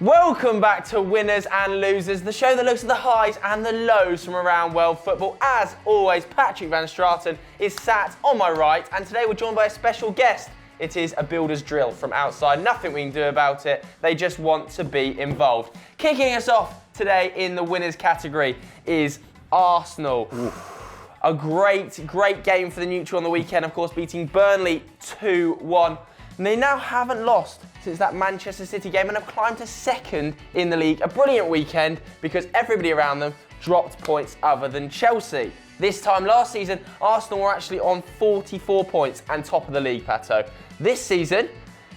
Welcome back to Winners and Losers, the show that looks at the highs and the lows from around world football. As always, Patrick Van Straten is sat on my right, and today we're joined by a special guest. It is a builder's drill from outside. Nothing we can do about it. They just want to be involved. Kicking us off today in the winners category is Arsenal. Oof. A great game for the neutral on the weekend, of course, beating Burnley 2-1. And they now haven't lost since that Manchester City game and have climbed to second in the league. A brilliant weekend because everybody around them dropped points other than Chelsea. This time last season, Arsenal were actually on 44 points and top of the league, Pato. This season,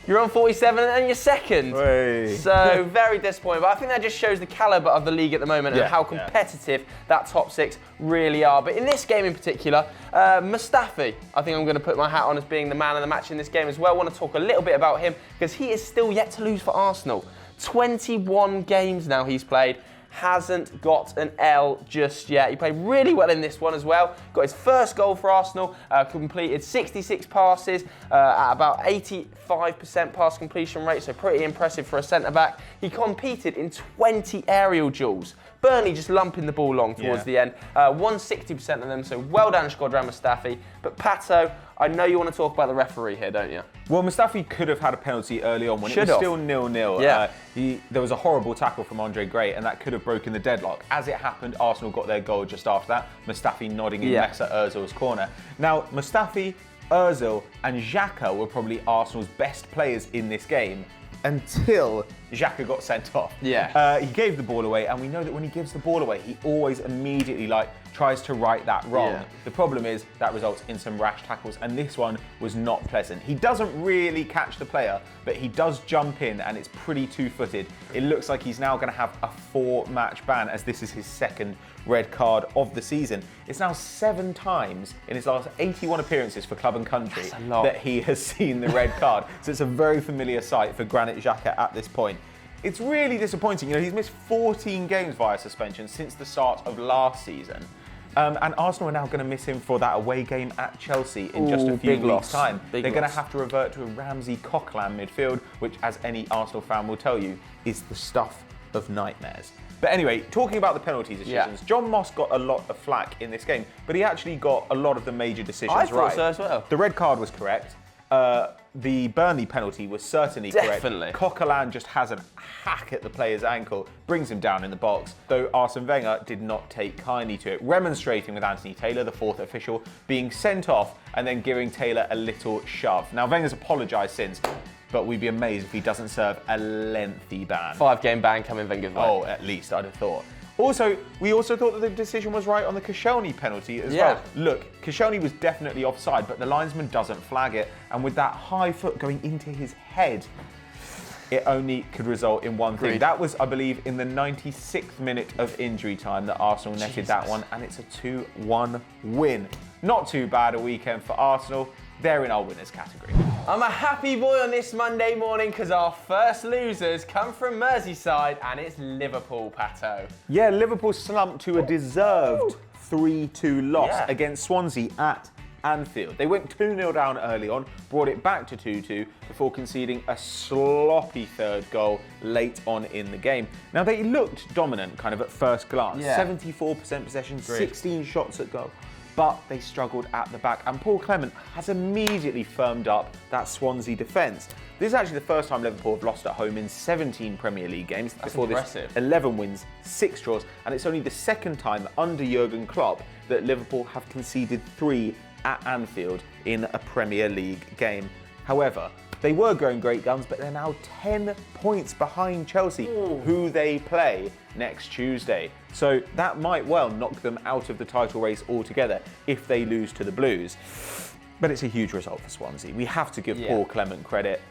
you're on 47 and you're second. Hey. So very disappointing. But I think that just shows the calibre of the league at the moment and how competitive that top six really are. But in this game in particular, Mustafi, I think I'm going to put my hat on as being the man of the match in this game as well. I want to talk a little bit about him because he is still yet to lose for Arsenal. 21 games now he's played. Hasn't got an L just yet. He played really well in this one as well. Got his first goal for Arsenal, completed 66 passes at about 85% pass completion rate, so pretty impressive for a centre-back. He competed in 20 aerial duels. Burnley just lumping the ball long towards the end. Won 60% of them, so well done, Shkodran Mustafi. But Pato, I know you want to talk about the referee here, don't you? Well, Mustafi could have had a penalty early on when it was still 0-0. Yeah. There was a horrible tackle from Andre Gray, and that could have broken the deadlock. As it happened, Arsenal got their goal just after that. Mustafi nodding in Mesut Ozil's corner. Now, Mustafi, Ozil, and Xhaka were probably Arsenal's best players in this game until Xhaka got sent off. Yeah. He gave the ball away, and we know that when he gives the ball away, he always immediately tries to right that wrong. Yeah. The problem is that results in some rash tackles, and this one was not pleasant. He doesn't really catch the player, but he does jump in, and it's pretty two-footed. It looks like he's now going to have a 4-match ban, as this is his second red card of the season. It's now 7 times in his last 81 appearances for club and country that he has seen the red card. So it's a very familiar sight for Granit Xhaka at this point. It's really disappointing. You know, he's missed 14 games via suspension since the start of last season. And Arsenal are now going to miss him for that away game at Chelsea in just a few weeks' time. They're going to have to revert to a Ramsey Coquelin midfield, which, as any Arsenal fan will tell you, is the stuff of nightmares. But anyway, talking about the penalty decisions, John Moss got a lot of flack in this game, but he actually got a lot of the major decisions right. I thought so as well. The red card was correct. The Burnley penalty was certainly correct. Coquelin just has a hack at the player's ankle, brings him down in the box, though Arsene Wenger did not take kindly to it, remonstrating with Anthony Taylor, the fourth official, being sent off and then giving Taylor a little shove. Now, Wenger's apologised since, but we'd be amazed if he doesn't serve a lengthy ban. 5-game ban coming Wenger's way. Oh, at least, I'd have thought. Also, we also thought that the decision was right on the Koscielny penalty as well. Look, Koscielny was definitely offside, but the linesman doesn't flag it. And with that high foot going into his head, it only could result in one thing. That was, I believe, in the 96th minute of injury time that Arsenal netted that one, and it's a 2-1 win. Not too bad a weekend for Arsenal. They're in our winners category. I'm a happy boy on this Monday morning because our first losers come from Merseyside and it's Liverpool, Pato. Yeah, Liverpool slumped to a deserved 3-2 loss against Swansea at Anfield. They went 2-0 down early on, brought it back to 2-2 before conceding a sloppy third goal late on in the game. Now, they looked dominant kind of at first glance. 74% possession, 16 shots at goal. But they struggled at the back, and Paul Clement has immediately firmed up that Swansea defence. This is actually the first time Liverpool have lost at home in 17 Premier League games. Before impressive. This, 11 wins, 6 draws, and it's only the second time under Jurgen Klopp that Liverpool have conceded 3 at Anfield in a Premier League game. However, they were going great guns, but they're now 10 points behind Chelsea, who they play next Tuesday. So that might well knock them out of the title race altogether if they lose to the Blues. But it's a huge result for Swansea. We have to give Paul Clement credit.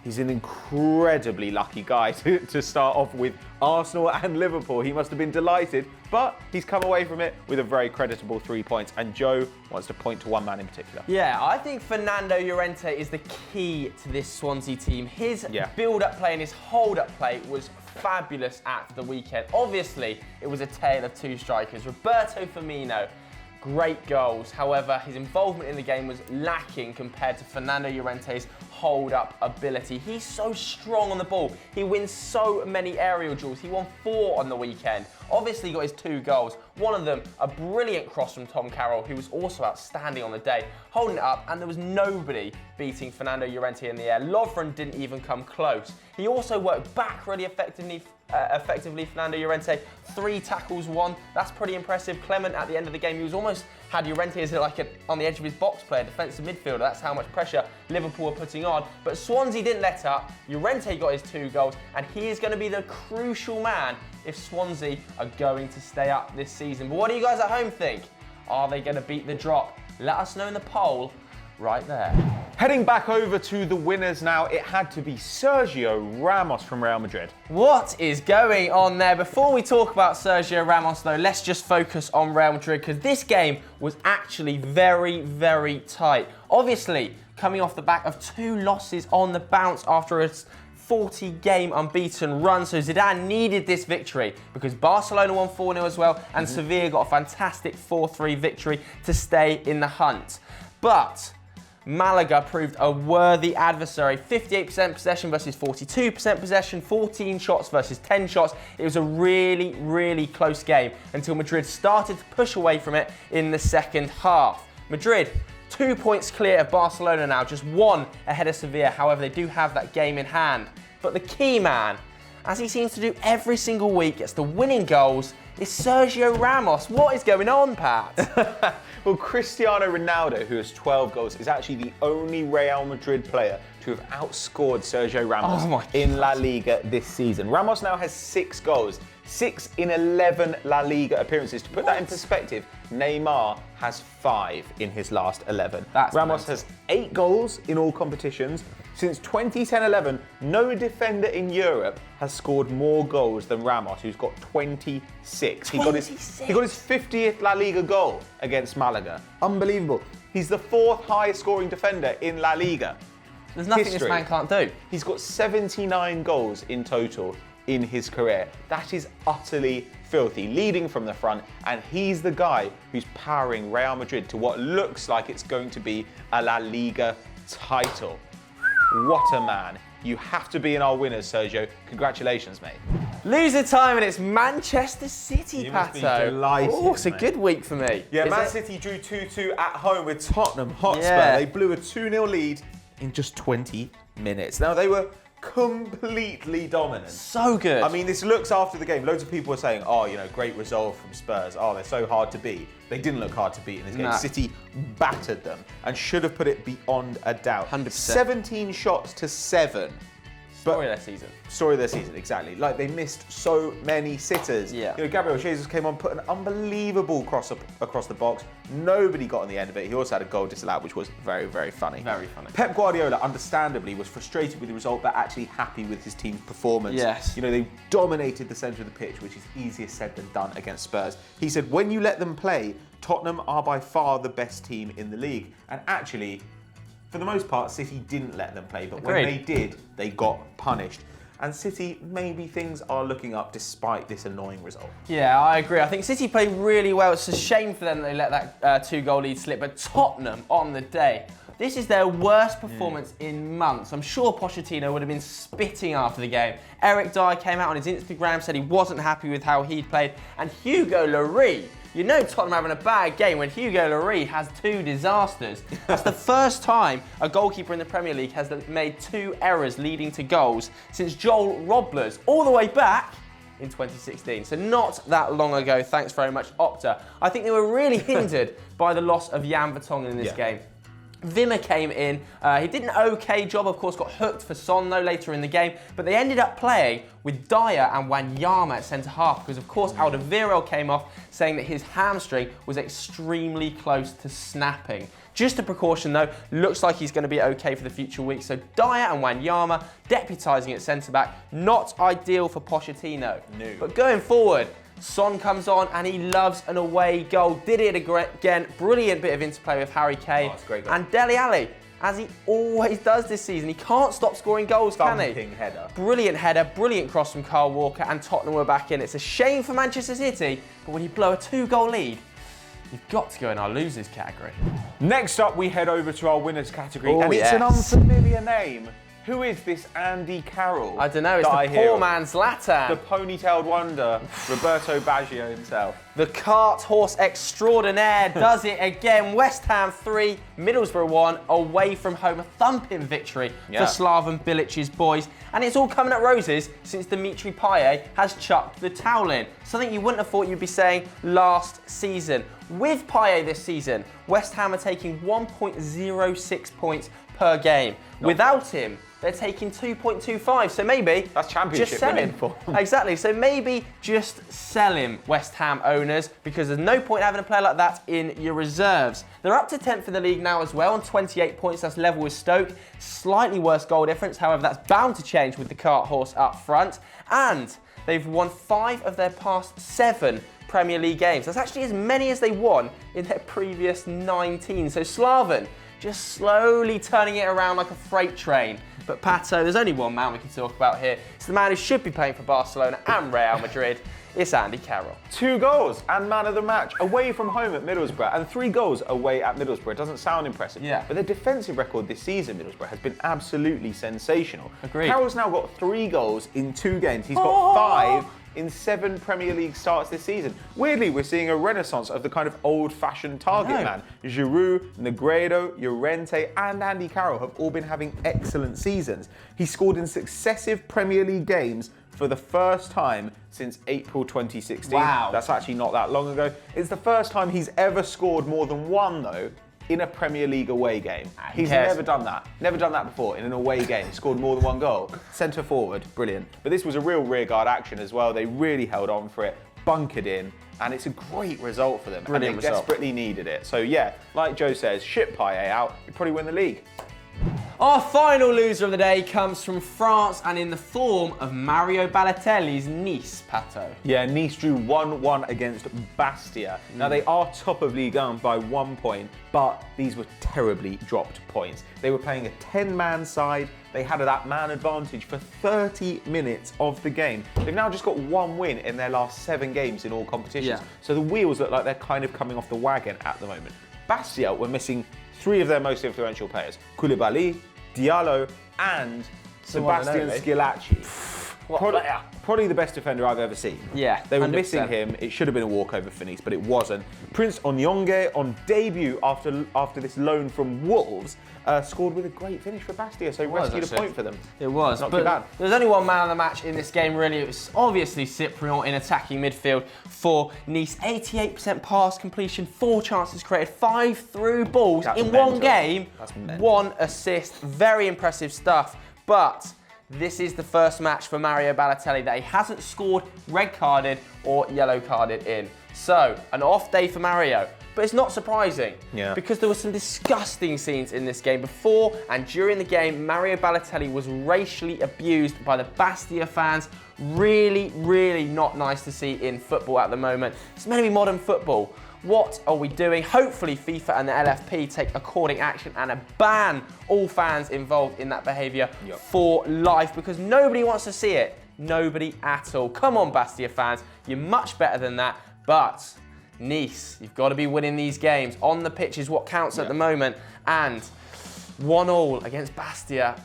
He's an incredibly lucky guy to start off with Arsenal and Liverpool. He must have been delighted, but he's come away from it with a very creditable 3 points. And Joe wants to point to one man in particular. Yeah, I think Fernando Llorente is the key to this Swansea team. His build-up play and his hold-up play was fabulous at the weekend. Obviously, it was a tale of two strikers. Roberto Firmino great goals. However, his involvement in the game was lacking compared to Fernando Llorente's hold-up ability. He's so strong on the ball. He wins so many aerial duels. He won 4 on the weekend. Obviously, he got his 2 goals. One of them, a brilliant cross from Tom Carroll, who was also outstanding on the day, holding it up, and there was nobody beating Fernando Llorente in the air. Lovren didn't even come close. He also worked back really effectively, Fernando Llorente. 3 tackles won. That's pretty impressive. Clement, at the end of the game, he was almost had Llorente as on the edge of his box player, defensive midfielder. That's how much pressure Liverpool were putting on. But Swansea didn't let up. Llorente got his 2 goals, and he is going to be the crucial man if Swansea are going to stay up this season. But what do you guys at home think? Are they going to beat the drop? Let us know in the poll right there. Heading back over to the winners now, it had to be Sergio Ramos from Real Madrid. What is going on there? Before we talk about Sergio Ramos though, let's just focus on Real Madrid, because this game was actually very, very tight. Obviously, coming off the back of 2 losses on the bounce after a 40-game unbeaten run, so Zidane needed this victory because Barcelona won 4-0 as well, and Sevilla got a fantastic 4-3 victory to stay in the hunt. But Malaga proved a worthy adversary. 58% possession versus 42% possession, 14 shots versus 10 shots. It was a really, really close game until Madrid started to push away from it in the second half. Madrid, 2 points clear of Barcelona now, just 1 ahead of Sevilla. However, they do have that game in hand. But the key man, as he seems to do every single week, gets the winning goals, is Sergio Ramos. What is going on, Pat? Well, Cristiano Ronaldo, who has 12 goals, is actually the only Real Madrid player to have outscored Sergio Ramos in La Liga this season. Ramos now has 6 goals, 6 in 11 La Liga appearances. To put that in perspective, Neymar has 5 in his last 11. Ramos has 8 goals in all competitions. Since 2010-11, no defender in Europe has scored more goals than Ramos, who's got 26. He got his 50th La Liga goal against Malaga. Unbelievable. He's the 4th highest scoring defender in La Liga. There's nothing this man can't do. He's got 79 goals in total in his career. That is utterly filthy, leading from the front, and he's the guy who's powering Real Madrid to what looks like it's going to be a La Liga title. What a man. You have to be in our winners, Sergio. Congratulations, mate. Loser time, and it's Manchester City, Pato. Oh, it's a good week for me. Yeah, Man City drew 2-2 at home with Tottenham Hotspur. They blew a 2-0 lead in just 20 minutes. Now, they were completely dominant. So good. I mean, this looks after the game. Loads of people were saying, oh, you know, great resolve from Spurs. Oh, they're so hard to beat. They didn't look hard to beat in this game. City battered them and should have put it beyond a doubt. 100%. 17 shots to 7. Story of their season. Story of their season, exactly. Like, they missed so many sitters. Yeah. You know, Gabriel Jesus came on, put an unbelievable cross across the box. Nobody got on the end of it. He also had a goal disallowed, which was very, very funny. Very funny. Pep Guardiola, understandably, was frustrated with the result, but actually happy with his team's performance. Yes. You know, they dominated the centre of the pitch, which is easier said than done against Spurs. He said, when you let them play, Tottenham are by far the best team in the league. And actually, for the most part, City didn't let them play, but when they did, they got punished. And City, maybe things are looking up despite this annoying result. Yeah, I agree. I think City played really well. It's a shame for them that they let that 2-goal lead slip, but Tottenham on the day. This is their worst performance in months. I'm sure Pochettino would have been spitting after the game. Eric Dyer came out on his Instagram, said he wasn't happy with how he'd played, and Hugo Lloris. You know Tottenham having a bad game when Hugo Lloris has 2 disasters. That's the first time a goalkeeper in the Premier League has made 2 errors leading to goals since Joel Robles, all the way back in 2016. So not that long ago, thanks very much, Opta. I think they were really hindered by the loss of Jan Vertonghen in this game. Wimmer came in. He did an okay job, of course, got hooked for Son though later in the game, but they ended up playing with Dyer and Wanyama at centre-half because, of course, Alderweireld came off saying that his hamstring was extremely close to snapping. Just a precaution though, looks like he's going to be okay for the future weeks. So Dyer and Wanyama deputising at centre-back, not ideal for Pochettino. No. But going forward, Son comes on and he loves an away goal. Did it again. Brilliant bit of interplay with Harry Kane. Oh, it's a great goal. And Dele Alli, as he always does this season. He can't stop scoring goals, can he? Thumping header. Brilliant header, brilliant cross from Kyle Walker, and Tottenham were back in. It's a shame for Manchester City, but when you blow a 2-goal lead, you've got to go in our losers category. Next up, we head over to our winners category, Oh, and it's yes. an unfamiliar name. Who is this Andy Carroll? I don't know, it's the poor man's Zlatan. The ponytailed wonder, Roberto Baggio himself. The cart horse extraordinaire does it again. West Ham 3, Middlesbrough 1, away from home. A thumping victory for Slaven Bilic's boys. And it's all coming at roses since Dimitri Payet has chucked the towel in. Something you wouldn't have thought you'd be saying last season. With Payet this season, West Ham are taking 1.06 points per game. Without him, they're taking 2.25. So maybe that's championship just sell him. Exactly. So maybe just sell him, West Ham owners, because there's no point having a player like that in your reserves. They're up to 10th in the league now as well on 28 points. That's level with Stoke. Slightly worse goal difference. However, that's bound to change with the cart horse up front. And they've won 5 of their past 7 Premier League games. That's actually as many as they won in their previous 19. So Slaven just slowly turning it around like a freight train. But Pato, there's only one man we can talk about here. It's the man who should be playing for Barcelona and Real Madrid. It's Andy Carroll. 2 goals and man of the match away from home at Middlesbrough, and 3 goals away at Middlesbrough. It doesn't sound impressive, but their defensive record this season, Middlesbrough, has been absolutely sensational. Agreed. Carroll's now got 3 goals in 2 games. He's got 5 in 7 Premier League starts this season. Weirdly, we're seeing a renaissance of the kind of old-fashioned target man. Giroud, Negredo, Llorente and Andy Carroll have all been having excellent seasons. He scored in successive Premier League games for the first time since April 2016. Wow. That's actually not that long ago. It's the first time he's ever scored more than 1, though, in a Premier League away game. He's never done that. Never done that before in an away game. Scored more than 1 goal. Centre forward, brilliant. But this was a real rearguard action as well. They really held on for it, bunkered in, and it's a great result for them. Brilliant and they result. desperately needed it. So yeah, like Joe says, ship Payet out, you probably win the league. Our final loser of the day comes from France and in the form of Mario Balotelli's Nice, Pato. Yeah, Nice drew 1-1 against Battier. Now, they are top of Ligue 1 by 1 point, but these were terribly dropped points. They were playing a 10-man side. They had that man advantage for 30 minutes of the game. They've now just got 1 win in their last 7 games in all competitions. So the wheels look like they're kind of coming off the wagon at the moment. Battier were missing 3 of their most influential players, Koulibaly, Diallo and Sebastian Schillaci. Probably the best defender I've ever seen. Yeah, They were 100%. missing him. It should have been a walkover for Nice, but it wasn't. Prince Onyonge, on debut after this loan from Wolves, scored with a great finish for Battier, so rescued a point for them. It was. Not but too bad. There's only one man of the match in this game, really. It was obviously Cyprien in attacking midfield for Nice. 88% pass completion, 4 chances created, 5 through balls in mental. 1 game, That's mental. 1 assist. Very impressive stuff. But this is the first match for Mario Balotelli that he hasn't scored red carded or yellow carded in. So, an off day for Mario. But it's not surprising, because there were some disgusting scenes in this game. Before and during the game, Mario Balotelli was racially abused by the Battier fans. Really, really not nice to see in football at the moment. It's meant to be modern football. What are we doing? Hopefully FIFA and the LFP take according action and ban all fans involved in that behaviour for life, because nobody wants to see it. Nobody at all. Come on, Battier fans. You're much better than that. But Nice, you've got to be winning these games. On the pitch is what counts at the moment. And 1-1 against Battier.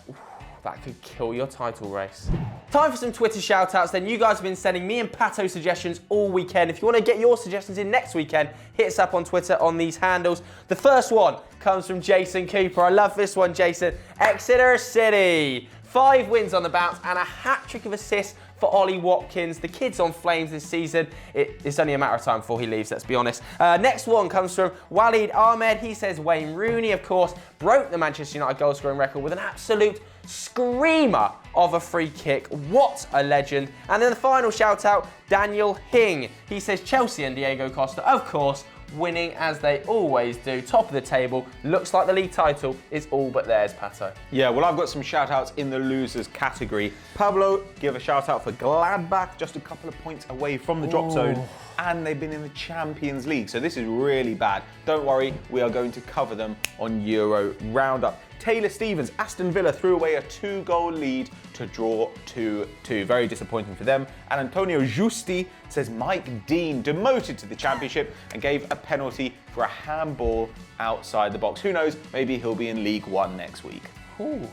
That could kill your title race. Time for some Twitter shout-outs then. You guys have been sending me and Pato suggestions all weekend. If you want to get your suggestions in next weekend, hit us up on Twitter on these handles. The first one comes from Jason Cooper. I love this one, Jason. Exeter City. 5 wins on the bounce and a hat-trick of assists for Ollie Watkins. The kid's on flames this season. It's only a matter of time before he leaves, let's be honest. Next one comes from Walid Ahmed. He says Wayne Rooney, of course, broke the Manchester United goal-scoring record with an absolute screamer of a free kick. What a legend. And then the final shout-out, Daniel Hing. He says Chelsea and Diego Costa, of course, winning as they always do. Top of the table. Looks like the league title is all but theirs, Pato. Yeah, well, I've got some shout-outs in the losers category. Pablo, give a shout-out for Gladbach, just a couple of points away from the drop zone, and they've been in the Champions League, so this is really bad. Don't worry, we are going to cover them on Euro Roundup. Taylor Stevens, Aston Villa threw away a 2-goal lead to draw 2-2. Very disappointing for them. And Antonio Giusti says Mike Dean demoted to the Championship and gave a penalty for a handball outside the box. Who knows, maybe he'll be in League One next week. Ooh.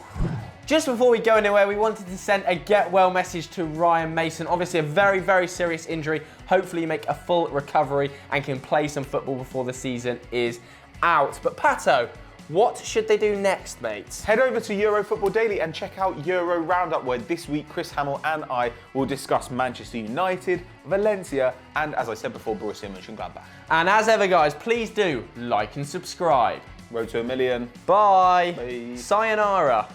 Just before we go anywhere, we wanted to send a get well message to Ryan Mason. Obviously a very, very serious injury. Hopefully you make a full recovery and can play some football before the season is out. But Pato, what should they do next, mates? Head over to Euro Football Daily and check out Euro Roundup, where this week Chris Hamill and I will discuss Manchester United, Valencia, and as I said before, Borussia Mönchengladbach. And as ever, guys, please do like and subscribe. Road to 1 million. Bye. Bye. Sayonara.